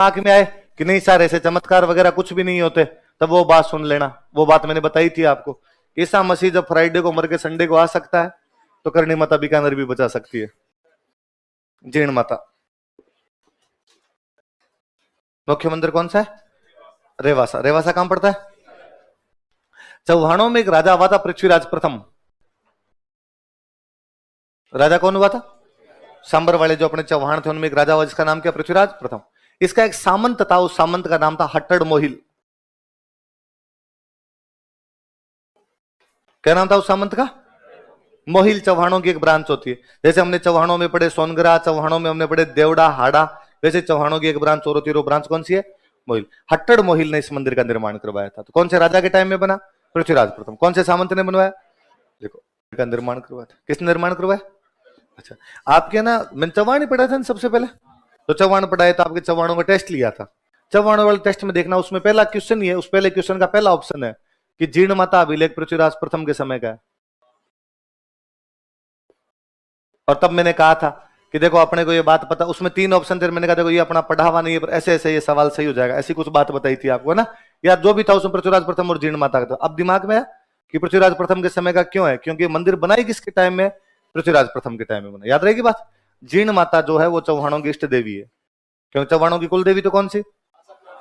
आंख में आए कि नहीं सर ऐसे चमत्कार वगैरह कुछ भी नहीं होते, तब वो बात सुन लेना। वो बात मैंने बताई थी आपको, ईसा मसीह जब फ्राइडे को मर के संडे को आ सकता है तो करणी माता बीकानेर भी बचा सकती है। जीण माता मुख्य मंदिर कौन सा है? रेवासा। रेवासा कहां पड़ता है? चौहानों में एक राजा हुआ था पृथ्वीराज प्रथम। राजा कौन हुआ था? सांबर वाले जो अपने चौहान थे उनमें एक राजा हुआ जिसका नाम क्या? पृथ्वीराज प्रथम। इसका एक सामंत था, उस सामंत का नाम था हट्टड़ मोहिल। क्या नाम था उस सामंत का? मोहिल। चौहानों की एक ब्रांच होती है, जैसे हमने चौहानों में पढ़े सोनगरा, चौहानों में हमने पढ़े देवड़ा, हाड़ा, वैसे चौहानों की एक ब्रांच और होती है। वो ब्रांच कौन सी है? मोहिल। हट्टड़ मोहिल ने इस मंदिर का निर्माण करवाया था। तो कौन से राजा के टाइम में बना? पृथ्वीराज प्रथम। कौन से सामंत ने बनवाया? देखो, का निर्माण करवाया था। किसने निर्माण करवाया? अच्छा, आपके ना मैंने चौहान ही पढ़ा था ना सबसे पहले, तो चौहान पढ़ाए तो आपके चौहानों का टेस्ट लिया था। चौहानों वाले टेस्ट में देखना, उसमें पहला क्वेश्चन ये, उस पहले क्वेश्चन का पहला ऑप्शन है कि जीर्ण माता अभिलेख पृथ्वीराज प्रथम के समय का है। और तब मैंने कहा था कि देखो अपने को ये बात पता, उसमें 3 ऑप्शन थे, मैंने कहा देखो ये अपना पढ़ा हुआ नहीं है, पर ऐसे ऐसे ये सवाल सही हो जाएगा, ऐसी कुछ बात बताई थी आपको ना, या जो भी था उसमें पृथ्वीराज प्रथम और जीर्ण माता का था। अब दिमाग में है कि पृथ्वीराज प्रथम के समय का क्यों है, क्योंकि मंदिर बनाई किसके टाइम में? पृथ्वीराज प्रथम के टाइम में बना। याद रहेगी बात। जीर्ण माता जो है वो चौहानों की इष्ट देवी है, क्योंकि चौहानों की कुल देवी तो कौन सी?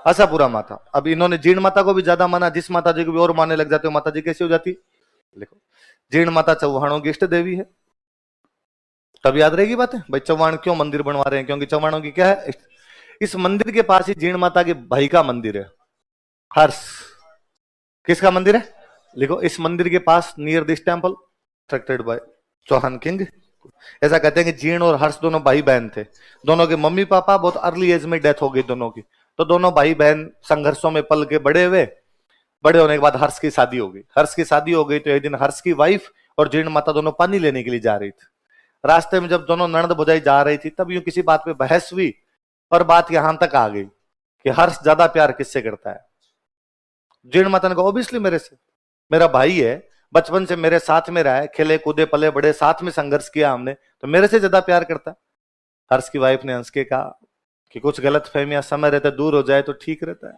आशापुरा माता। अब इन्होंने जीर्ण माता को भी ज्यादा माना, जिस माता जी को भी और मानने लग जाते हो, माता जी कैसी हो जाती? देखो, जीर्ण माता चौहानों की इष्ट देवी है। तब याद रहेगी बात है भाई, चौहान क्यों मंदिर बनवा रहे हैं? क्योंकि चौहानों की क्या है? इस मंदिर के पास ही जीर्ण माता के भाई का मंदिर है, हर्ष। किसका मंदिर है? लिखो, इस मंदिर के पास near this temple constructed by Chauhan king. ऐसा कहते हैं कि जीर्ण और हर्ष दोनों भाई बहन थे। दोनों के मम्मी पापा बहुत अर्ली एज में डेथ हो गई दोनों की, तो दोनों भाई बहन संघर्षों में पल के बड़े हुए। बड़े होने के बाद हर्ष की शादी हो गई। हर्ष की शादी हो गई तो एक दिन हर्ष की वाइफ और जीर्ण माता दोनों पानी लेने के लिए जा रही थी। रास्ते में जब दोनों ननद भुजाई जा रही थी, तब यूं किसी बात पे बहस हुई और बात यहां तक आ गई कि हर्ष ज्यादा प्यार किससे करता है? जीर्ण माता ने कहा ऑब्वियसली मेरे से, मेरा भाई है, बचपन से मेरे साथ में रहा है, खेले कूदे पले बड़े, साथ में संघर्ष किया हमने, तो मेरे से ज्यादा प्यार करता है। हर्ष की वाइफ ने हंस के कहा कि कुछ गलत फहमियां समय रहते दूर हो जाए तो ठीक रहता है,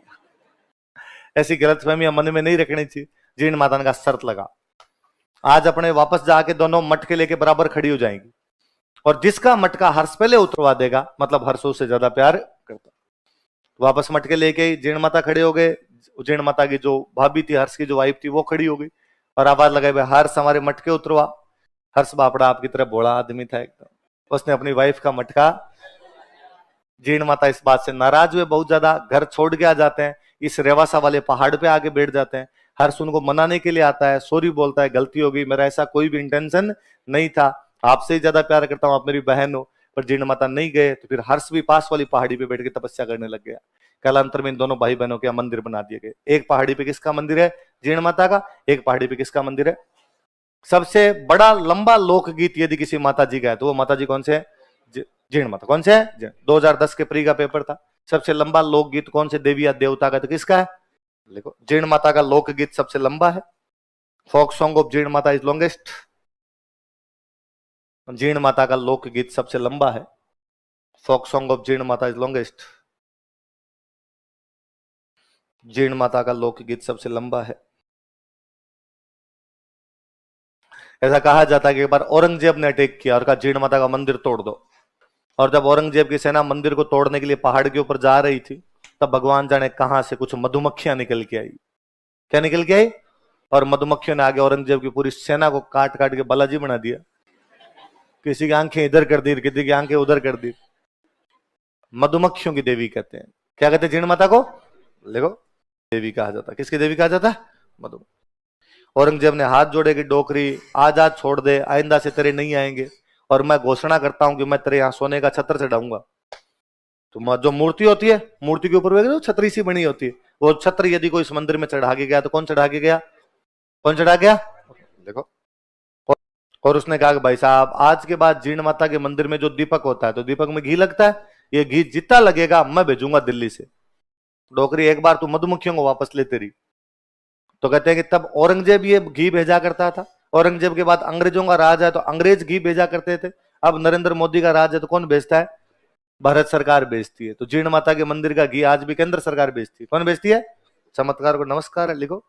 ऐसी गलत फहमियां मन में नहीं रखनी चाहिए। जीर्ण माता ने कहा शर्त लगा, आज अपने वापस जाके दोनों मटके लेके बराबर खड़ी हो जाएंगी, और जिसका मटका हर्ष पहले उतरवा देगा मतलब हर्ष उससे ज्यादा प्यार करता। वापस मटके लेके जीर्ण माता खड़े हो गए। जीर्ण माता की जो भाभी थी, हर्ष की जो वाइफ थी, वो खड़ी हो गई और आवाज लगाई, भाई हर्ष हमारे मटके उतरवा। हर्ष बापड़ा आपकी तरह भोला आदमी था एकदम, उसने अपनी वाइफ का मटका। जीर्ण माता इस बात से नाराज हुए बहुत ज्यादा, घर छोड़ के आ जाते हैं, इस रेवासा वाले पहाड़ पे आके बैठ जाते हैं। हर्ष उनको मनाने के लिए आता है, सॉरी बोलता है, गलती हो गई, मेरा ऐसा कोई भी इंटेंशन नहीं था, आपसे ही ज्यादा प्यार करता हूं, आप मेरी बहन हो। पर जीर्ण माता नहीं गए, तो फिर हर्ष भी पास वाली पहाड़ी पे बैठ के तपस्या करने लग गया। कालांतर में इन दोनों भाई बहनों के मंदिर बना दिए गए। एक पहाड़ी पे किसका मंदिर है? जीर्ण माता का। एक पहाड़ी पे किसका मंदिर है? सबसे बड़ा लंबा लोकगीत यदि किसी माता जी का है तो वो माता जी कौन से है? जीर्ण माता। कौन से है? 2010 के प्री का पेपर था, सबसे लंबा लोकगीत कौन से देवी या देवता का? तो किसका है? देखो, जीर्ण माता का लोकगीत सबसे लंबा है। फोक सॉन्ग ऑफ जीर्ण माता इज लॉन्गेस्ट। जीर्ण माता का लोकगीत सबसे लंबा है। फोक सॉन्ग ऑफ जीर्ण माता इज लॉन्गेस्ट। जीर्ण माता का लोकगीत सबसे लंबा है। ऐसा कहा जाता है कि एक बार औरंगजेब ने अटैक किया और कहा जीर्ण माता का मंदिर तोड़ दो, और जब औरंगजेब की सेना मंदिर को तोड़ने के लिए पहाड़ के ऊपर जा रही थी, तब भगवान जाने कहां से कुछ मधुमक्खियां निकल के आई। क्या निकल के आई? और मधुमक्खियों ने आगे औरंगजेब की पूरी सेना को काट काट के बालाजी बना दिया। किसी की आंखें इधर कर दी, किसी की आंखें उधर कर दी। मधुमक्खियों की देवी कहते हैं। क्या कहते हैं जीर्ण माता को? देखो, देवी कहा जाता। किसकी देवी कहा जाता? मधु। औरंगजेब ने हाथ जोड़े कि डोकरी आज आज छोड़ दे, आइंदा से तेरे नहीं आएंगे, और मैं घोषणा करता हूं कि मैं तेरे यहां सोने का छत्र चढ़ाऊंगा। तो जो मूर्ति होती है, मूर्ति के ऊपर जो छतरी सी बनी होती है, वो छत्र यदि कोई इस मंदिर में चढ़ा के गया तो कौन चढ़ा के गया? कौन चढ़ा गया? देखो, और उसने कहा कि भाई साहब आज के बाद जीर्ण माता के मंदिर में जो दीपक होता है, तो दीपक में घी लगता है, ये घी जितना लगेगा मैं भेजूंगा दिल्ली से। डोकरी एक बार तू मधुमक्खियों को वापस लेते रही। तो कहते हैं कि तब औरंगजेब ये घी भेजा करता था। औरंगजेब के बाद अंग्रेजों का राज है तो अंग्रेज घी भेजा करते थे। अब नरेंद्र मोदी का राज है तो कौन भेजता है? भारत सरकार बेचती है। तो जीर्ण माता के मंदिर का घी आज भी केंद्र सरकार बेचती है। कौन बेचती है? चमत्कार को नमस्कार है, लिखो।